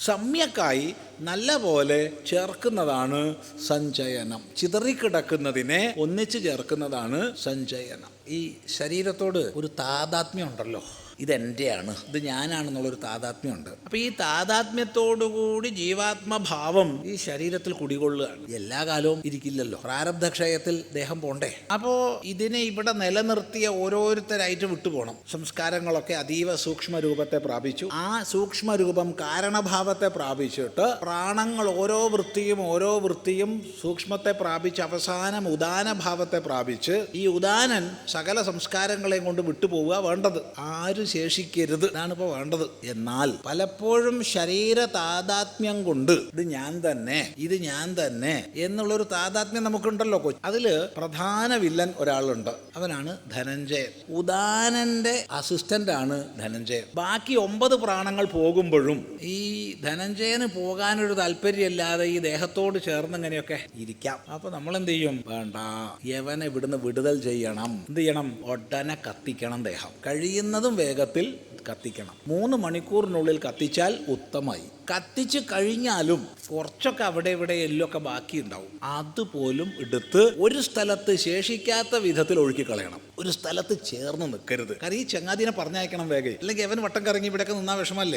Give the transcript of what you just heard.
സമ്യക്കായി നല്ല പോലെ ചേർക്കുന്നതാണ് സഞ്ചയനം. ചിതറിക്കിടക്കുന്നതിനെ ഒന്നിച്ച് ചേർക്കുന്നതാണ് സഞ്ചയനം. ഈ ശരീരത്തോട് ഒരു താതാത്മ്യം ഉണ്ടല്ലോ, ഇതെൻ്റെയാണ്, ഇത് ഞാനാണെന്നുള്ളൊരു താതാത്മ്യമുണ്ട്. അപ്പോൾ ഈ താതാത്മ്യത്തോടുകൂടി ജീവാത്മഭാവം ഈ ശരീരത്തിൽ കുടികൊള്ളുകയാണ്. എല്ലാ കാലവും ഇരിക്കില്ലല്ലോ, പ്രാരബ്ധക്ഷയത്തിൽ ദേഹം പോണ്ടേ. അപ്പോൾ ഇതിനെ ഇവിടെ നിലനിർത്തിയ ഓരോരുത്തരായിട്ട് വിട്ടുപോകണം. സംസ്കാരങ്ങളൊക്കെ അതീവ സൂക്ഷ്മ രൂപത്തെ പ്രാപിച്ചു. ആ സൂക്ഷ്മ രൂപം കാരണഭാവത്തെ പ്രാപിച്ചിട്ട് പ്രാണങ്ങൾ ഓരോ വൃത്തിയും സൂക്ഷ്മത്തെ പ്രാപിച്ച് അവസാനം ഉദാനഭാവത്തെ പ്രാപിച്ച് ഈ ഉദാനൻ സകല സംസ്കാരങ്ങളെയും കൊണ്ട് വിട്ടുപോവുക വേണ്ടത്. ആരും ശേഷിക്കരുത്, ഇതാണ് ഇപ്പോൾ വേണ്ടത്. എന്നാൽ പലപ്പോഴും ശരീര താതാത്മ്യം കൊണ്ട് ഇത് ഞാൻ തന്നെ എന്നുള്ളൊരു താതാത്മ്യം നമുക്കുണ്ടല്ലോ. അതില് പ്രധാന വില്ലൻ ഒരാളുണ്ട്, അവനാണ് ധനഞ്ജയൻ. ഉദാനന്റെ അസിസ്റ്റന്റ് ആണ് ധനഞ്ജയൻ. ബാക്കി 9 പ്രാണങ്ങൾ പോകുമ്പോഴും ഈ ധനഞ്ജയന് പോകാനൊരു താല്പര്യമില്ലാതെ ഈ ദേഹത്തോട് ചേർന്ന് ഇങ്ങനെയൊക്കെ ഇരിക്കാം. അപ്പൊ നമ്മൾ എന്ത് ചെയ്യും? വേണ്ട, യവനെ ഇവിടുന്ന് വിടുതൽ ചെയ്യണം. എന്ത് ചെയ്യണം? ഉടനെ കത്തിക്കണം. ദേഹം കഴിയുന്നതും വേഗത്തിൽ കത്തിക്കണം. 3 മണിക്കൂറിനുള്ളിൽ കത്തിച്ചാൽ ഉത്തമമായി. കത്തിച്ച് കഴിഞ്ഞാലും കുറച്ചൊക്കെ അവിടെ ഇവിടെ എല്ലൊക്കെ ബാക്കി ഉണ്ടാവും. അതുപോലും എടുത്ത് ഒരു സ്ഥലത്ത് ശേഷിക്കാത്ത വിധത്തിൽ ഒഴുക്കി കളയണം. ഒരു സ്ഥലത്ത് ചേർന്ന് നിൽക്കരുത്. കാരണം ഈ ചങ്ങാതിനെ പറഞ്ഞയക്കണം വേഗം, അല്ലെങ്കിൽ അവൻ വട്ടം കറങ്ങി ഇവിടെയൊക്കെ നിന്നാ വിഷമല്ലേ.